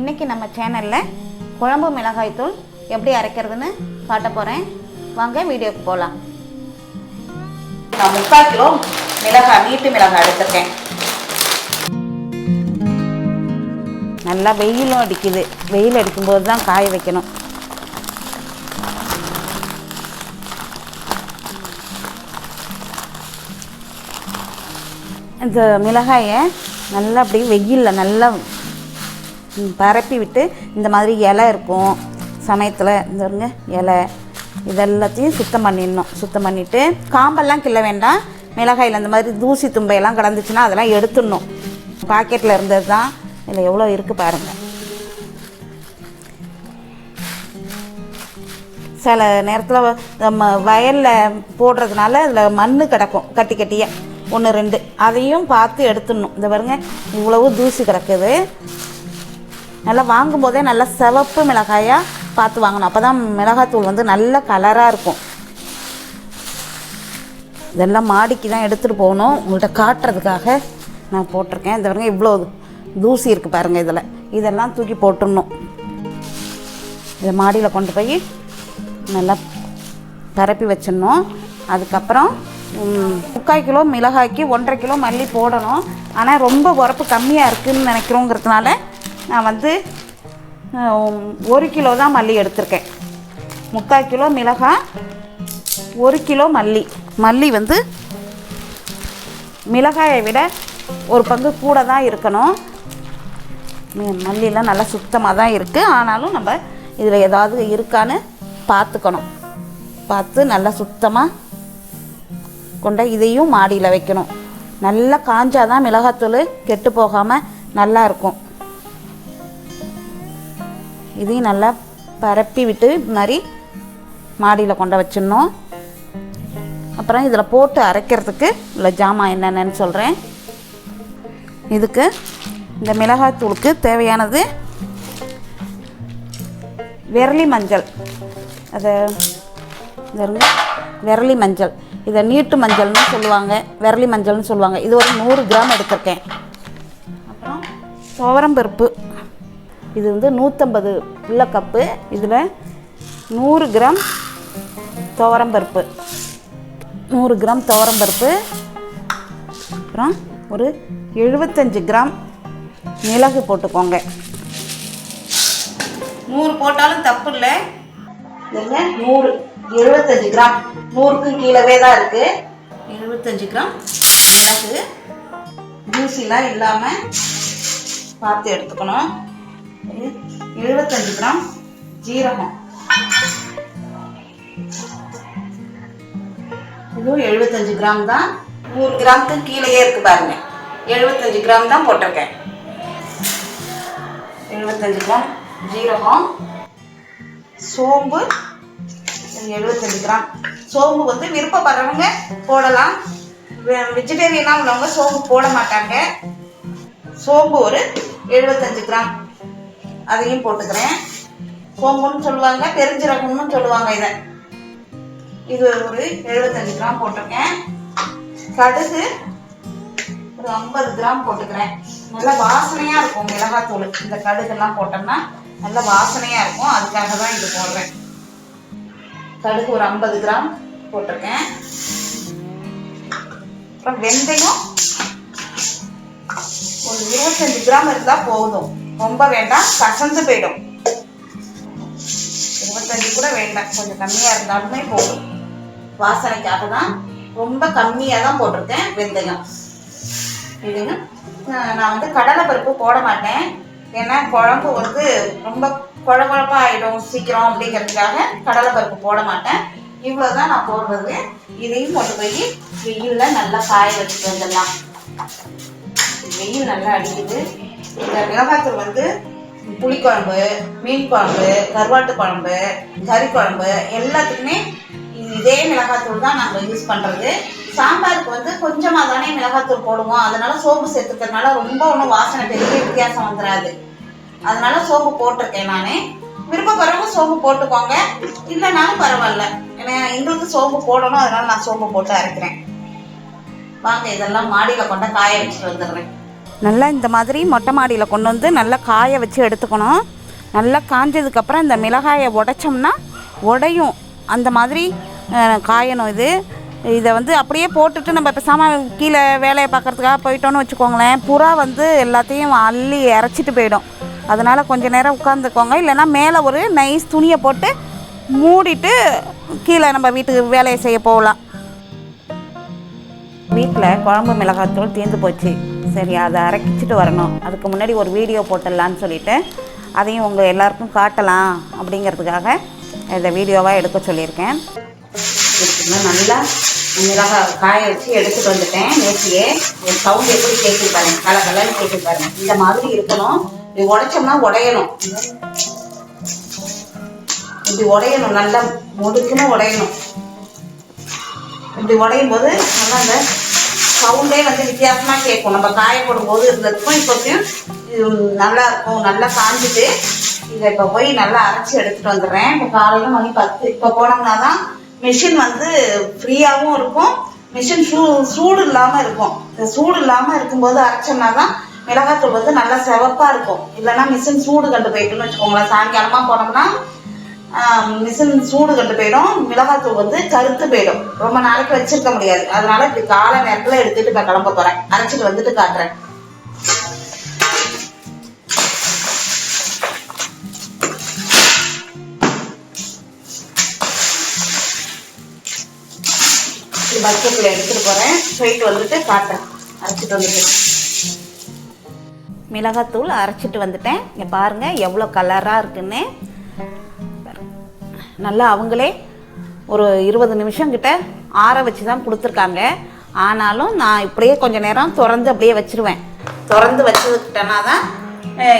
இன்றைக்கி நம்ம சேனலில் குழம்பு மிளகாய் தூள் எப்படி அரைக்கிறதுன்னு காட்ட போகிறேன். வாங்க வீடியோக்கு போகலாம். நான் 3/4 கிலோ மிளகாய், நீட்டு மிளகாய் எடுத்துருக்கேன். நல்லா வெயிலும் அடிக்குது. வெயில் அடிக்கும்போது தான் காய வைக்கணும். இந்த மிளகாயை நல்லா அப்படி வெயிலில் நல்லா பரப்பி விட்டு, இந்த மாதிரி இலை இருக்கும் சமயத்தில், இந்த இலை இதெல்லாத்தையும் சுத்தம் பண்ணிடணும். சுத்தம் பண்ணிவிட்டு காம்பெல்லாம் கிள்ள வேண்டாம். மிளகாயில் இந்த மாதிரி தூசி தும்பையெல்லாம் கிடந்துச்சுன்னா அதெல்லாம் எடுத்துடணும். பாக்கெட்டில் இருந்தது தான். இதில் எவ்வளோ இருக்குது பாருங்கள். சில நேரத்தில் நம்ம வயலில் போடுறதுனால அதில் மண் கிடக்கும் கட்டி கட்டியாக 1-2, அதையும் பார்த்து எடுத்துடணும். இந்த பாருங்க இவ்வளவு தூசி கிடக்குது. நல்லா வாங்கும்போதே நல்லா சிவப்பு மிளகாயாக பார்த்து வாங்கணும். அப்போ தான் மிளகாத்தூள் நல்ல கலராக இருக்கும். இதெல்லாம் மாடிக்கு தான் எடுத்துகிட்டு போகணும். உங்கள்கிட்ட காட்டுறதுக்காக நான் போட்டிருக்கேன். இந்த பாருங்க இவ்வளோ தூசி இருக்குது பாருங்கள். இதெல்லாம் தூக்கி போட்டுடணும். இதை மாடியில் கொண்டு போய் நல்லா பரப்பி வச்சிடணும். அதுக்கப்புறம் 3/4 கிலோ மிளகாய்க்கு 1.5 கிலோ மல்லி போடணும். ஆனால் ரொம்ப உரப்பு கம்மியாக இருக்குதுன்னு நினைக்கிறோங்கிறதுனால நான் 1 கிலோ தான் மல்லி எடுத்திருக்கேன். 3/4 கிலோ மிளகாய், 1 கிலோ மல்லி. மல்லி மிளகாயை விட ஒரு பங்கு கூட தான் இருக்கணும். மல்லிலாம் நல்லா சுத்தமாக தான் இருக்குது. ஆனாலும் நம்ம இதில் ஏதாவது இருக்கான்னு பார்த்துக்கணும். பார்த்து நல்லா சுத்தமாக கொண்ட இதையும் மாடியில் வைக்கணும். நல்லா காஞ்சாதான் மிளகாத்தூள் கெட்டு போகாமல் நல்லா இருக்கும். இதையும் நல்லா பரப்பி விட்டு மாதிரி மாடியில் கொண்டு வச்சிடணும். அப்புறம் இதில் போட்டு அரைக்கிறதுக்கு உள்ள ஜாமான் என்னென்னு சொல்கிறேன். இதுக்கு இந்த மிளகாத்தூளுக்கு தேவையானது விரலி மஞ்சள். அதை விரலி மஞ்சள், இதை நீட்டு மஞ்சள்னு சொல்லுவாங்க, விரலி மஞ்சள்னு சொல்லுவாங்க. இது ஒரு 100 கிராம் எடுத்திருக்கேன். அப்புறம் துவரம்பருப்பு, இது 150 உள்ள கப்பு. இதில் 100 கிராம் துவரம்பருப்பு, 100 கிராம் துவரம்பருப்பு. அப்புறம் ஒரு 75 கிராம் மிளகு போட்டுக்கோங்க. 100 போட்டாலும் தப்பு இல்லை. 100 75 கிராம், 100க்கு கீழவே தான் இருக்குது. 75 கிராம் மிளகு, தூசிலாம் இல்லாமல் பார்த்து எடுத்துக்கணும். 75 கிராம் ஜீரகம், இதுவும் 75 கிராம் தான். 100 கிராமுக்கு கீழேயே இருக்கு பாருங்க. 75 கிராம் தான் போட்டிருக்கேன். 75 கிராம் ஜீரகம். சோம்பு 75 கிராம். சோம்பு விருப்பப்படுறவங்க போடலாம். வெஜிடேரியனாக உள்ளவங்க சோம்பு போட மாட்டாங்க. சோம்பு ஒரு 75 கிராம், அதையும் போட்டுக்கிறேன். சோம்புன்னு சொல்லுவாங்க, பெருஞ்சீரகம்னு சொல்லுவாங்க. இது ஒரு 75 கிராம் போட்டிருக்கேன். கடுகு ஒரு 50 கிராம் போட்டுக்கிறேன். நல்லா வாசனையாக இருக்கும் மிளகாத்தூள். இந்த கடுகுலாம் போட்டோம்னா நல்ல வாசனையாக இருக்கும். அதுக்காக தான் இது போடுறேன். கடுகு ஒரு 50 கிராம் போட்டிருக்கேன். அப்புறம் வெந்தயம் ஒரு 25 கிராம் இருந்தால் போதும். ரொம்ப வேண்டாம், கசந்து போயிடும். 25 கூட வேண்டாம், கொஞ்சம் கம்மியாக இருந்தாலுமே போதும். வாசனைக்காக தான் ரொம்ப கம்மியாக தான் போட்டிருக்கேன் வெந்தயம். இதுங்க நான் கடலைப்பருப்பு போட மாட்டேன். ஏன்னா குழம்பு ரொம்ப குழகுழப்பாக ஆகிடும் சீக்கிரம் அப்படிங்கிறதுக்காக கடலைப்பருப்பு போட மாட்டேன். இவ்வளோ தான் நான் போடுறது. இதையும் போட்டு போய் வெயிலில் நல்லா காய வச்சுட்டு வந்துடலாம். வெயில் நல்லா அடிக்குது. இந்த மிளகாத்தூள் புளிக்குழம்பு, மீன் குழம்பு, கருவாட்டு குழம்பு, கறி குழம்பு எல்லாத்துக்குமே இதே மிளகாத்தூள் தான் நாங்கள் யூஸ் பண்ணுறது. சாம்பாருக்கு கொஞ்சமாக தானே மிளகாத்தூள் போடுவோம். அதனால சோம்பு சேர்த்துக்கிறதுனால ரொம்ப ஒன்றும் வாசனை பெரிய வித்தியாசம் வந்துடாது. அதனால சோம்பு போட்டிருக்கேன் நான். விருப்பப்படுறவங்க சோம்பு போட்டுக்கோங்க, இல்லைனாலும் பரவாயில்ல. ஏன்னா எங்களுக்கு சோம்பு போடணும், அதனால நான் சோம்பு போட்டு அரைக்கிறேன். வாங்க இதெல்லாம் மாடியில் கொண்ட காய வச்சுட்டு வந்துடுறேன். நல்லா இந்த மாதிரி மொட்டை மாடியில் கொண்டு வந்து நல்லா காய வச்சு எடுத்துக்கணும். நல்லா காஞ்சதுக்கப்புறம் இந்த மிளகாயை உடைச்சோம்னா உடையும், அந்த மாதிரி காயணும். இதை வந்து அப்படியே போட்டுட்டு நம்ம பேசாமல் கீழே வேலையை பார்க்குறதுக்காக போயிட்டோன்னு வச்சுக்கோங்களேன், புறா வந்து எல்லாத்தையும் அள்ளி இறச்சிட்டு போயிடும். அதனால் கொஞ்சம் நேரம் உட்காந்துக்கோங்க. இல்லைனா மேலே ஒரு நைஸ் துணியை போட்டு மூடிட்டு கீழே நம்ம வீட்டுக்கு வேலையை செய்ய போகலாம். வீட்டில் குழம்பு மிளகாய்த்தூள் தீர்ந்து போச்சு. சரி, அதை அரைச்சிட்டு வரணும். அதுக்கு முன்னாடி ஒரு வீடியோ போட்டுடலான்னு சொல்லிவிட்டு அதையும் உங்கள் எல்லாருக்கும் காட்டலாம் அப்படிங்கிறதுக்காக இதை வீடியோவாக எடுக்க சொல்லியிருக்கேன். நல்லா மிளகாய் காய வச்சு எடுத்துகிட்டு வந்துட்டேன். நேற்றியே ஒரு சவுண்ட் எப்படி கேட்டு பாருங்க, கலன்னு கேட்டு பாருங்க. இந்த மாதிரி இருக்கணும். இப்படி உடைச்சோம்னா உடையணும், இப்படி உடையணும், நல்லா முடுக்குன்னு உடையணும். இப்படி உடையும் போது நல்லா அந்த சவுண்டே வந்து வித்தியாசமாக கேட்கும். நம்ம காய போடும்போது இருந்ததுக்கும் இப்போத்தையும் நல்லா இருக்கும். நல்லா காஞ்சிட்டு இதை இப்போ போய் நல்லா அரைச்சி எடுத்துகிட்டு வந்துடுறேன். இப்போ காலையில் மணி 10. இப்போ போனோம்னா தான் மிஷின் வந்து ஃப்ரீயாகவும் இருக்கும், மிஷின் சூடு இல்லாமல் இருக்கும். சூடு இல்லாமல் இருக்கும்போது அரைச்சோம்னா தான் மிளகாத்தூள் வந்து நல்லா சிவப்பாக இருக்கும். இல்லைன்னா மிஷின் சூடு கண்டு போயிட்டுன்னு வச்சுக்கோங்களேன். சாயங்காலமாக போனோம்னா மிஷின் சூடு கண்டு போயிடும், மிளகாத்தூள் வந்து கருத்து போயிடும், ரொம்ப நாளைக்கு வச்சிருக்க முடியாது. அதனால இப்படி காலை நேரத்தில் எடுத்துட்டு இப்போ கிளம்ப போகிறேன். அரைச்சிட்டு வந்துட்டு காட்டுறேன். பக்கெட்டில் எடுத்துகிட்டு போகிறேன், போயிட்டு வந்துட்டு காட்டுறேன். அரைச்சிட்டு வந்துட்டு மிளகாத்தூள் அரைச்சிட்டு வந்துட்டேன். இங்கே பாருங்கள் எவ்வளோ கலராக இருக்குன்னு. நல்லா அவங்களே ஒரு 20 நிமிஷம் கிட்ட ஆற வச்சு தான் கொடுத்துருக்காங்க. ஆனாலும் நான் இப்படியே கொஞ்சம் நேரம் திறந்து அப்படியே வச்சுருவேன். திறந்து வச்சுக்கிட்டேன்னா தான்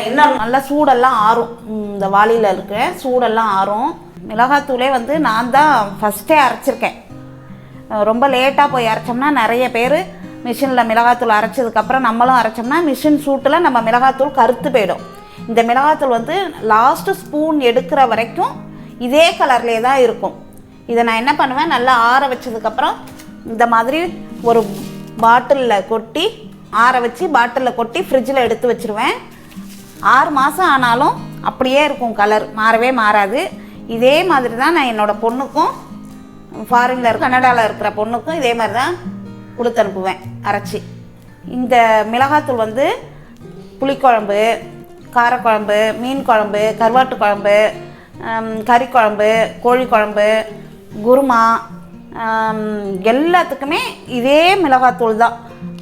இன்னும் நல்லா சூடெல்லாம் ஆறும். இந்த வாளியில் இருக்கிற சூடெல்லாம் ஆறும். மிளகாத்தூளே வந்து நான் தான் ஃபஸ்ட்டே அரைச்சிருக்கேன். ரொம்ப லேட்டாக போய் அரைச்சோம்னா நிறைய பேர் மிஷினில் மிளகாத்தூள் அரைச்சதுக்கப்புறம் நம்மளும் அரைச்சோம்னா மிஷின் சூட்டில் நம்ம மிளகாத்தூள் கருத்து போயிடும். இந்த மிளகாத்தூள் வந்து லாஸ்ட்டு ஸ்பூன் எடுக்கிற வரைக்கும் இதே கலர்லேயே தான் இருக்கும். இதை நான் என்ன பண்ணுவேன், நல்லா ஆற வச்சதுக்கப்புறம் இந்த மாதிரி ஒரு பாட்டிலில் கொட்டி ஆற வச்சு பாட்டிலில் கொட்டி ஃப்ரிட்ஜில் எடுத்து வச்சுருவேன். 6 மாதம் ஆனாலும் அப்படியே இருக்கும், கலர் மாறவே மாறாது. இதே மாதிரி தான் நான் என்னோடய பொண்ணுக்கும், ஃபாரினில் இருக்க கனடாவில் இருக்கிற பொண்ணுக்கும் இதே மாதிரி தான் கொடுத்து அனுப்புவேன் அரைச்சி. இந்த மிளகாத்தூள் வந்து புளிக்குழம்பு, காரக்குழம்பு, மீன் குழம்பு, கருவாட்டு குழம்பு, கறி குழம்பு, கோழி குழம்பு, குருமா எல்லாத்துக்குமே இதே மிளகாத்தூள் தான்.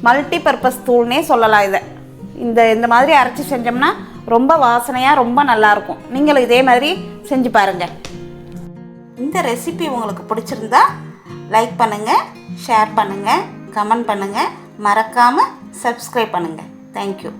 மல்டிபர்பஸ் தூள்னே சொல்லலாம் இதை. இந்த மாதிரி அரைச்சி செஞ்சோம்னா ரொம்ப வாசனையாக ரொம்ப நல்லாயிருக்கும். நீங்களும் இதே மாதிரி செஞ்சு பாருங்கள். இந்த ரெசிபி உங்களுக்கு பிடிச்சிருந்தா லைக் பண்ணுங்கள், ஷேர் பண்ணுங்கள், கமெண்ட் பண்ணுங்கள், மறக்காமல் சப்ஸ்கிரைப் பண்ணுங்கள். தேங்க்யூ.